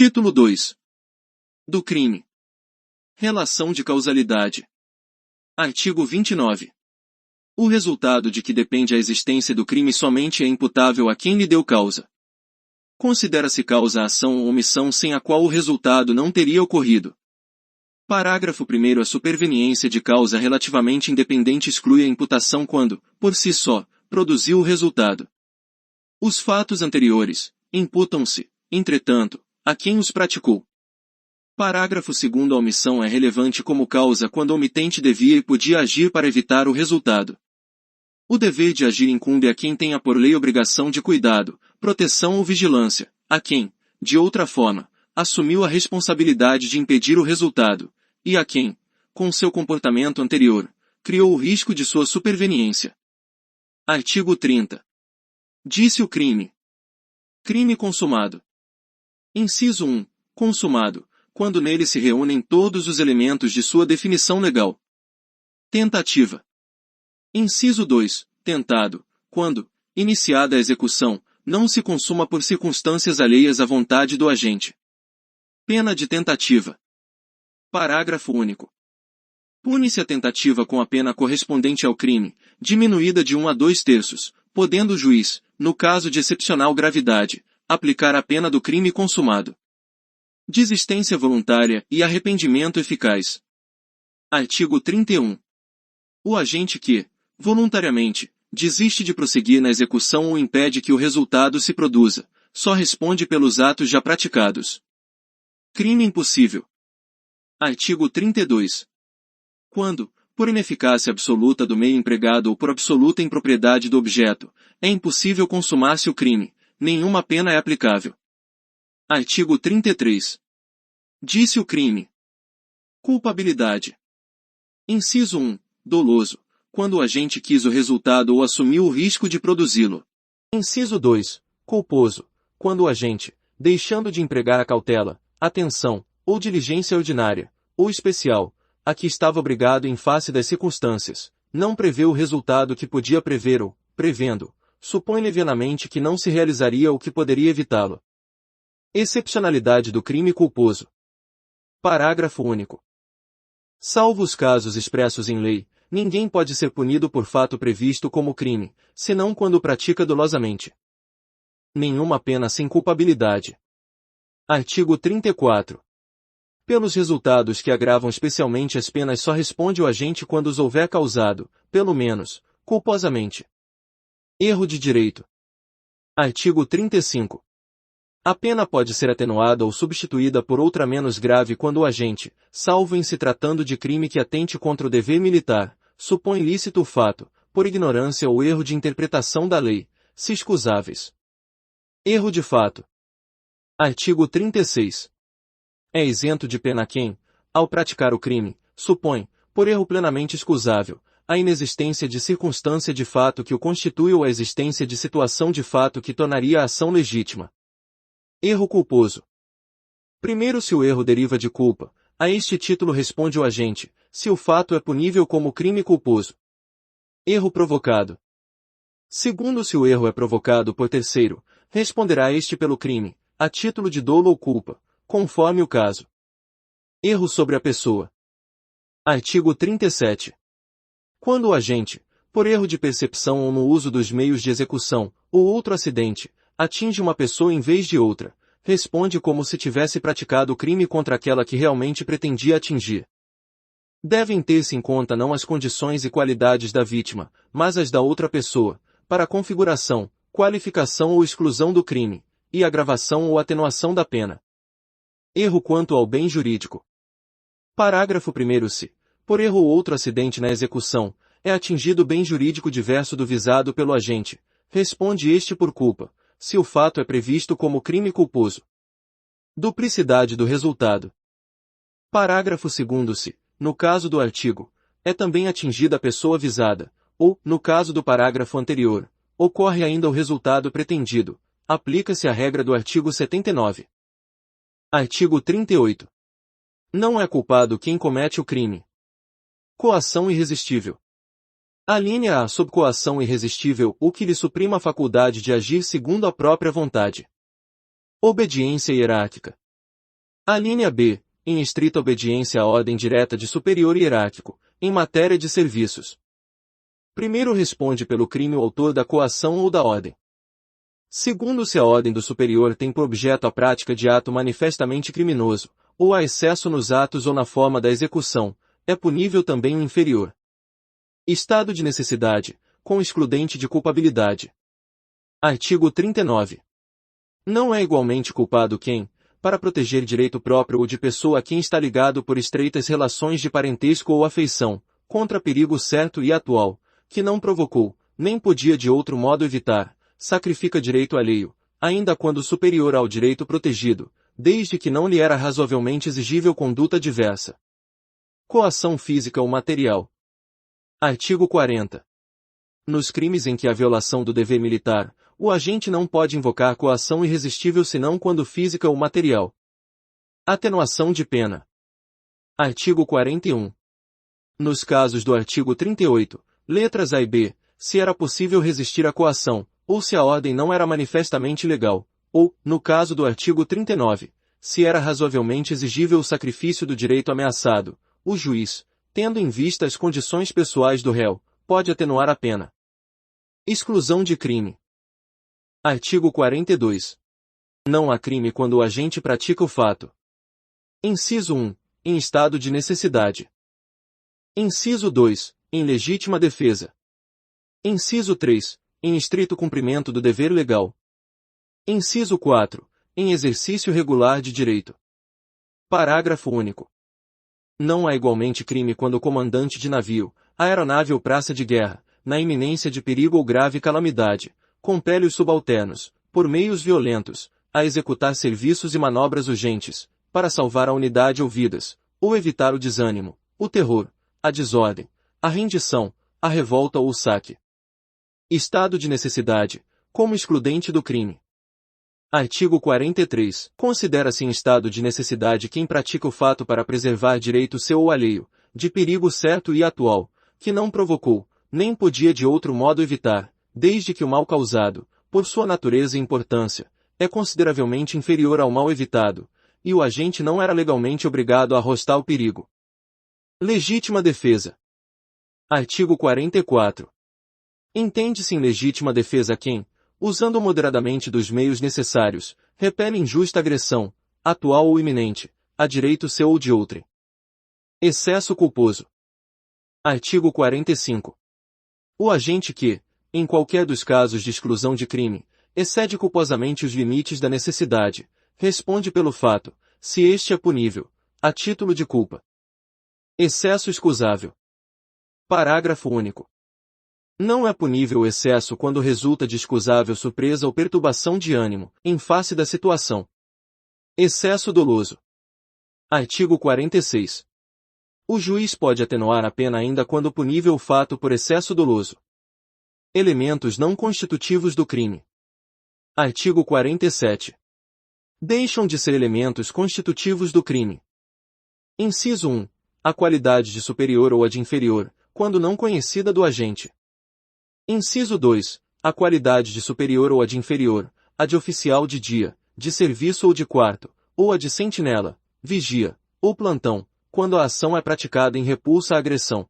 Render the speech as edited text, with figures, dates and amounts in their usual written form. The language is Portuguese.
Título 2. Do crime. Relação de causalidade. Artigo 29. O resultado de que depende a existência do crime somente é imputável a quem lhe deu causa. Considera-se causa a ação ou omissão sem a qual o resultado não teria ocorrido. Parágrafo 1º. A superveniência de causa relativamente independente exclui a imputação quando, por si só, produziu o resultado. Os fatos anteriores imputam-se, entretanto, a quem os praticou. Parágrafo 2º. A omissão é relevante como causa quando o omitente devia e podia agir para evitar o resultado. O dever de agir incumbe a quem tenha por lei obrigação de cuidado, proteção ou vigilância, a quem, de outra forma, assumiu a responsabilidade de impedir o resultado, e a quem, com seu comportamento anterior, criou o risco de sua superveniência. Artigo 30. Disse o crime. Crime consumado. Inciso 1. Consumado, quando nele se reúnem todos os elementos de sua definição legal. Tentativa. Inciso 2. Tentado, quando, iniciada a execução, não se consuma por circunstâncias alheias à vontade do agente. Pena de tentativa. Parágrafo único. Pune-se a tentativa com a pena correspondente ao crime, diminuída de 1 a 2/3, podendo o juiz, no caso de excepcional gravidade, aplicar a pena do crime consumado. Desistência voluntária e arrependimento eficaz. Artigo 31. O agente que, voluntariamente, desiste de prosseguir na execução ou impede que o resultado se produza, só responde pelos atos já praticados. Crime impossível. Artigo 32. Quando, por ineficácia absoluta do meio empregado ou por absoluta impropriedade do objeto, é impossível consumar-se o crime, nenhuma pena é aplicável. Artigo 33. Disse o crime. Culpabilidade. Inciso 1. Doloso, quando o agente quis o resultado ou assumiu o risco de produzi-lo. Inciso 2. Culposo, quando o agente, deixando de empregar a cautela, atenção, ou diligência ordinária, ou especial, a que estava obrigado em face das circunstâncias, não prevê o resultado que podia prever ou, prevendo, supõe levianamente que não se realizaria ou que poderia evitá-lo. Excepcionalidade do crime culposo. Parágrafo único. Salvo os casos expressos em lei, ninguém pode ser punido por fato previsto como crime, senão quando o pratica dolosamente. Nenhuma pena sem culpabilidade. Artigo 34. Pelos resultados que agravam especialmente as penas só responde o agente quando os houver causado, pelo menos, culposamente. Erro de direito. Artigo 35. A pena pode ser atenuada ou substituída por outra menos grave quando o agente, salvo em se tratando de crime que atente contra o dever militar, supõe lícito o fato, por ignorância ou erro de interpretação da lei, se excusáveis. Erro de fato. Artigo 36. É isento de pena quem, ao praticar o crime, supõe, por erro plenamente excusável, a inexistência de circunstância de fato que o constitui ou a existência de situação de fato que tornaria a ação legítima. Erro culposo. Primeiro, se o erro deriva de culpa, a este título responde o agente, se o fato é punível como crime culposo. Erro provocado. Segundo, se o erro é provocado por terceiro, responderá este pelo crime, a título de dolo ou culpa, conforme o caso. Erro sobre a pessoa. Artigo 37. Quando o agente, por erro de percepção ou no uso dos meios de execução, ou outro acidente, atinge uma pessoa em vez de outra, responde como se tivesse praticado o crime contra aquela que realmente pretendia atingir. Devem ter-se em conta não as condições e qualidades da vítima, mas as da outra pessoa, para a configuração, qualificação ou exclusão do crime, e agravação ou atenuação da pena. Erro quanto ao bem jurídico. Parágrafo 1º. Se, por erro ou outro acidente na execução, é atingido bem jurídico diverso do visado pelo agente, responde este por culpa, se o fato é previsto como crime culposo. Duplicidade do resultado. Parágrafo 2º. Se, no caso do artigo, é também atingida a pessoa visada, ou, no caso do parágrafo anterior, ocorre ainda o resultado pretendido, aplica-se a regra do artigo 79. Artigo 38. Não é culpado quem comete o crime. Coação irresistível. Alínea A. Sob coação irresistível, o que lhe suprima a faculdade de agir segundo a própria vontade. Obediência hierárquica. A linha B, em estrita obediência à ordem direta de superior hierárquico, em matéria de serviços. Primeiro responde pelo crime o autor da coação ou da ordem. Segundo, se a ordem do superior tem por objeto a prática de ato manifestamente criminoso, ou há excesso nos atos ou na forma da execução, é punível também o inferior. Estado de necessidade, com excludente de culpabilidade. Artigo 39. Não é igualmente culpado quem, para proteger direito próprio ou de pessoa a quem está ligado por estreitas relações de parentesco ou afeição, contra perigo certo e atual, que não provocou, nem podia de outro modo evitar, sacrifica direito alheio, ainda quando superior ao direito protegido, desde que não lhe era razoavelmente exigível conduta diversa. Coação física ou material. Artigo 40. Nos crimes em que há violação do dever militar, o agente não pode invocar coação irresistível senão quando física ou material. Atenuação de pena. Artigo 41. Nos casos do artigo 38, letras A e B, se era possível resistir à coação, ou se a ordem não era manifestamente legal, ou, no caso do artigo 39, se era razoavelmente exigível o sacrifício do direito ameaçado, o juiz, tendo em vista as condições pessoais do réu, pode atenuar a pena. Exclusão de crime. Artigo 42. Não há crime quando o agente pratica o fato. Inciso 1. Em estado de necessidade. Inciso 2. Em legítima defesa. Inciso 3. Em estrito cumprimento do dever legal. Inciso 4. Em exercício regular de direito. Parágrafo único. Não há igualmente crime quando o comandante de navio, aeronave ou praça de guerra, na iminência de perigo ou grave calamidade, compele os subalternos, por meios violentos, a executar serviços e manobras urgentes, para salvar a unidade ou vidas, ou evitar o desânimo, o terror, a desordem, a rendição, a revolta ou o saque. Estado de necessidade, como excludente do crime. Artigo 43. Considera-se em estado de necessidade quem pratica o fato para preservar direito seu ou alheio, de perigo certo e atual, que não provocou, nem podia de outro modo evitar, desde que o mal causado, por sua natureza e importância, é consideravelmente inferior ao mal evitado, e o agente não era legalmente obrigado a arrostar o perigo. Legítima defesa. Artigo 44. Entende-se em legítima defesa quem, usando moderadamente dos meios necessários, repele injusta agressão, atual ou iminente, a direito seu ou de outrem. Excesso culposo. Artigo 45. O agente que, em qualquer dos casos de exclusão de crime, excede culposamente os limites da necessidade, responde pelo fato, se este é punível, a título de culpa. Excesso excusável. Parágrafo único. Não é punível o excesso quando resulta de excusável surpresa ou perturbação de ânimo, em face da situação. Excesso doloso. Artigo 46. O juiz pode atenuar a pena ainda quando punível o fato por excesso doloso. Elementos não constitutivos do crime. Artigo 47. Deixam de ser elementos constitutivos do crime. Inciso 1. A qualidade de superior ou a de inferior, quando não conhecida do agente. Inciso 2. A qualidade de superior ou a de inferior, a de oficial de dia, de serviço ou de quarto, ou a de sentinela, vigia, ou plantão, quando a ação é praticada em repulsa à agressão.